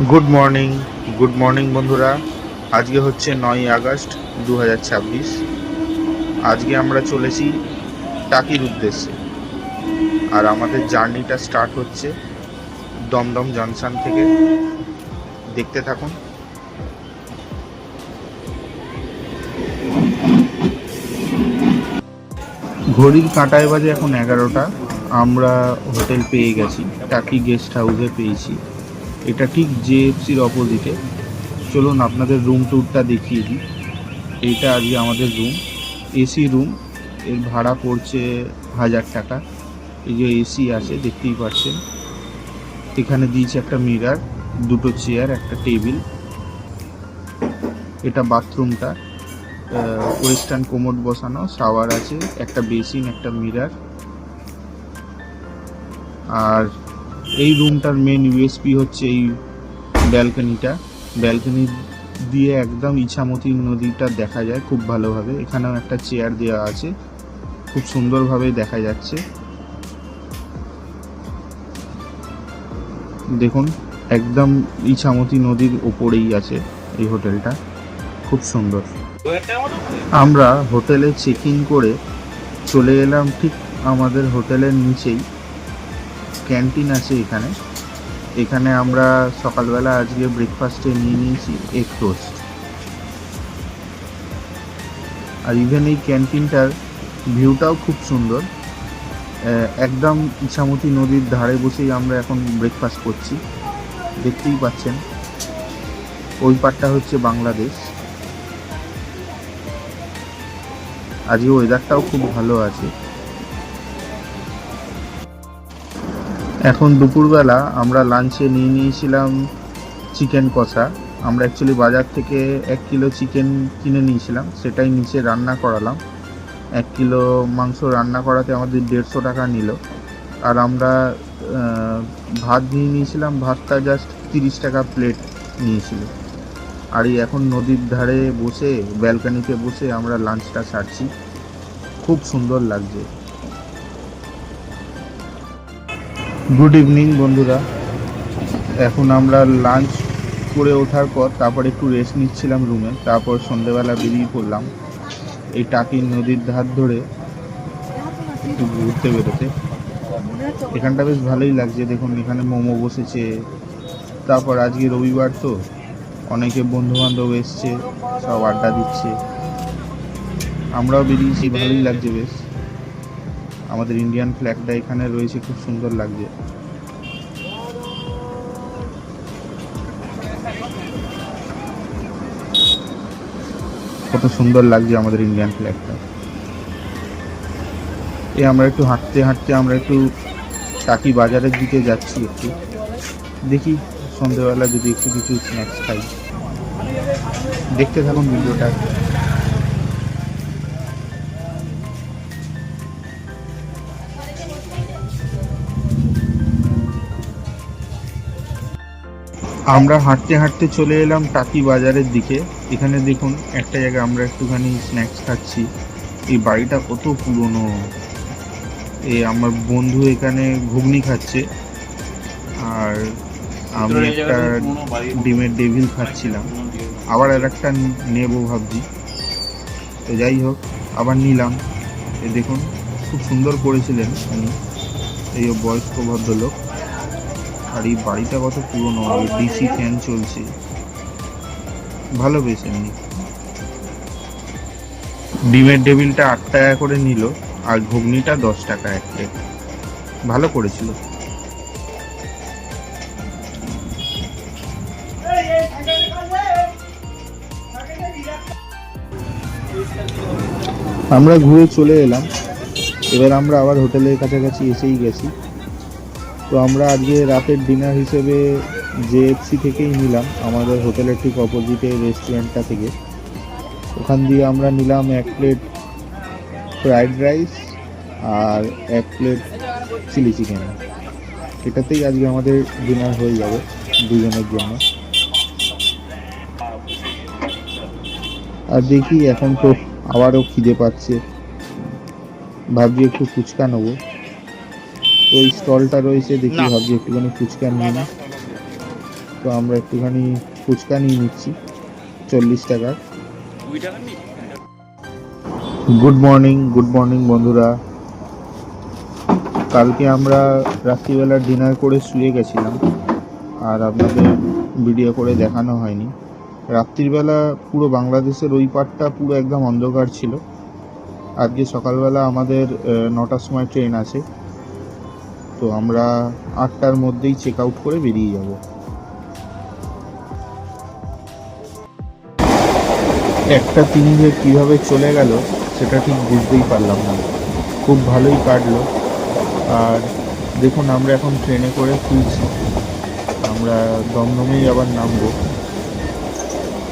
Good morning বন্ধুরা। আজকে হচ্ছে 9ই আগস্ট 2026। আজকে আমরা চলেছি টাকির উদ্দেশ্যে। আর আমাদের জার্নিটা স্টার্ট হচ্ছে দমদম জাংশন থেকে। দেখতে থাকুন। ঘড়ির কাঁটায় বাজে এখন 11টা। আমরা হোটেল পেয়ে গেছি, টাকি গেস্ট হাউসে পেয়েছি। এটা ঠিক জেএফসির অপোজিটে। চলুন আপনাদের রুম ট্যুরটা দেখিয়ে দিই। এইটা আজকে আমাদের রুম, এসি রুম। এর ভাড়া পড়ছে 1000 টাকা। এই যে এসি আছে দেখতেই পাচ্ছেন। এখানে দিয়েছে একটা মিরার, দুটো চেয়ার, একটা টেবিল। এটা বাথরুমটা, ওয়েস্টার্ন কোমোড বসানো, শাওয়ার আছে, একটা বেসিন, একটা মিরার। আর এই রুমটার মেন ইউএসপি হচ্ছে এই ব্যালকনি দিয়ে একদম ইছামতি নদীটা দেখা যায় খুব ভালোভাবে। এখানেও একটা চেয়ার দেওয়া আছে, খুব সুন্দরভাবে দেখা যাচ্ছে। দেখুন, একদম ইছামতি নদীর ওপরেই আছে এই হোটেলটা, খুব সুন্দর। আমরা হোটেলে চেক ইন করে চলে এলাম ঠিক আমাদের হোটেলের নিচেই ক্যান্টিন আছে এখানে আমরা সকালবেলা আজকে ব্রেকফাস্টে নিয়ে নিয়েছি এগ টোস্ট। আর ইভেন এই ক্যান্টিনটার ভিউটাও খুব সুন্দর। একদম ইছামতি নদীর ধারে বসেই আমরা এখন ব্রেকফাস্ট করছি, দেখতেই পাচ্ছেন। ওই পারটা হচ্ছে বাংলাদেশ। আজকে ওয়েদারটাও খুব ভালো আছে। এখন দুপুরবেলা আমরা লাঞ্চে নিয়ে নিয়েছিলাম চিকেন কষা। আমরা অ্যাকচুয়ালি বাজার থেকে 1 কিলো চিকেন কিনে নিয়েছিলাম, সেটাই নিচে রান্না করালাম। 1 কিলো মাংস রান্না করাতে আমাদের 150 টাকা নিল। আর আমরা ভাত নিয়ে নিয়েছিলাম, ভাতটা জাস্ট 30 টাকা প্লেট নিয়েছিল। আর এই এখন নদীর ধারে বসে ব্যালকনিতে বসে আমরা লাঞ্চটা সারছি, খুব সুন্দর লাগছে। গুড ইভিনিং বন্ধুরা। এখন আমরা লাঞ্চ করে ওঠার পর তারপর একটু রেস্ট নিচ্ছিলাম রুমে। তারপর সন্ধেবেলা বেরিয়ে পড়লাম এই টাকির নদীর ধার ধরে একটু ঘুরতে বেরোতে। এখানটা বেশ ভালোই লাগছে। দেখুন, এখানে মোমো বসেছে। তারপর আজকে রবিবার তো অনেকে বন্ধুবান্ধব এসছে, সব আড্ডা দিচ্ছে। আমরাও বেরিয়েছি, ভালোই লাগছে বেশ। আমাদের ইন্ডিয়ান ফ্ল্যাগটা এখানে রয়েছে, খুব সুন্দর লাগছে। কত সুন্দর লাগছে আমাদের ইন্ডিয়ান ফ্ল্যাগটা। আমরা একটু হাঁটতে হাঁটতে আমরা একটু টাকি বাজারের দিকে যাচ্ছি। একটু দেখি সন্ধ্যেবেলা যদি একটু কিছু স্ন্যাক্স খাই। দেখতে থাকুন ভিডিওটা। আমরা হাঁটতে হাঁটতে চলে এলাম টাকি বাজারের দিকে। এখানে দেখুন একটা জায়গায় আমরা একটুখানি স্ন্যাক্স খাচ্ছি। এই বাড়িটা কত পুরনো। আমার বন্ধু এখানে ঘুগনি খাচ্ছে, আর আমি একটা ডিমের ডেভিল খাচ্ছিলাম। আবার আর একটা নেবো ভাবছি। তো যাই হোক, আবার নিলাম। দেখুন, খুব সুন্দর করেছিলেন উনি, এই বয়স্ক ভদ্রলোক। আর এই বাড়িটা কত পুরনো, ডিসি ফ্যান চলছে, ভালো বেশ। এমনি ডিমের ডেভিলটা 8 টাকা করে নিল, আর ঘুগনিটা 10 টাকা এক প্লেট। ভালো করেছিল। আমরা ঘুরে চলে এলাম। এবার আমরা আবার হোটেলের কাছাকাছি এসেই গেছি। তো আমরা আজকে রাতের ডিনার হিসেবে জেএফসি থেকেই নিলাম, আমাদের হোটেলের ঠিক অপোজিটে রেস্টুরেন্টটা থেকে। ওখান দিয়ে আমরা নিলাম 1 প্লেট ফ্রাইড রাইস আর 1 প্লেট চিলি চিকেন। এটাতেই আজকে আমাদের ডিনার হয়ে যাবে দুজনের জন্য। আর দেখি, এখন তো আবারও খিদে পাচ্ছে, ভাবছি একটু ফুচকা নেবো। তো এই স্টলটা রয়েছে, দেখি ভাবছি একটুখানি ফুচকা নিয়ে নিই। তো আমরা একটুখানি ফুচকা নিয়ে নিচ্ছি 40 টাকার। গুড মর্নিং বন্ধুরা। কালকে আমরা রাত্রিবেলা ডিনার করে শুয়ে গেছিলাম, আর আপনাদের ভিডিও করে দেখানো হয়নি। রাত্রিবেলা পুরো বাংলাদেশের ওই পারটা পুরো একদম অন্ধকার ছিল। আজকে সকালবেলা আমাদের 9টার সময় ট্রেন আছে, তো আমরা 8টার মধ্যেই চেক আউট করে বেরিয়ে যাব। একটা দিন যে কীভাবে চলে গেল সেটা ঠিক বুঝতেই পারলাম না, খুব ভালোই কাটলো। আর দেখুন আমরা এখন ট্রেনে করে ফিরছি, আমরা দমদমেই আবার নামবো।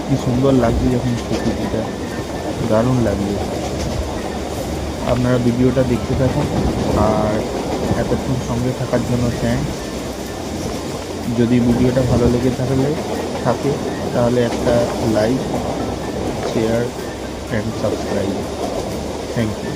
কি সুন্দর লাগছে যখন প্রকৃতিটা, দারুণ লাগছে। আপনারা ভিডিওটা দেখতে থাকুন, আর এতক্ষণ সঙ্গে থাকার জন্য থ্যাঙ্কস। যদি ভিডিওটা ভালো লেগে থাকে তাহলে একটা like, share and subscribe. Thank you.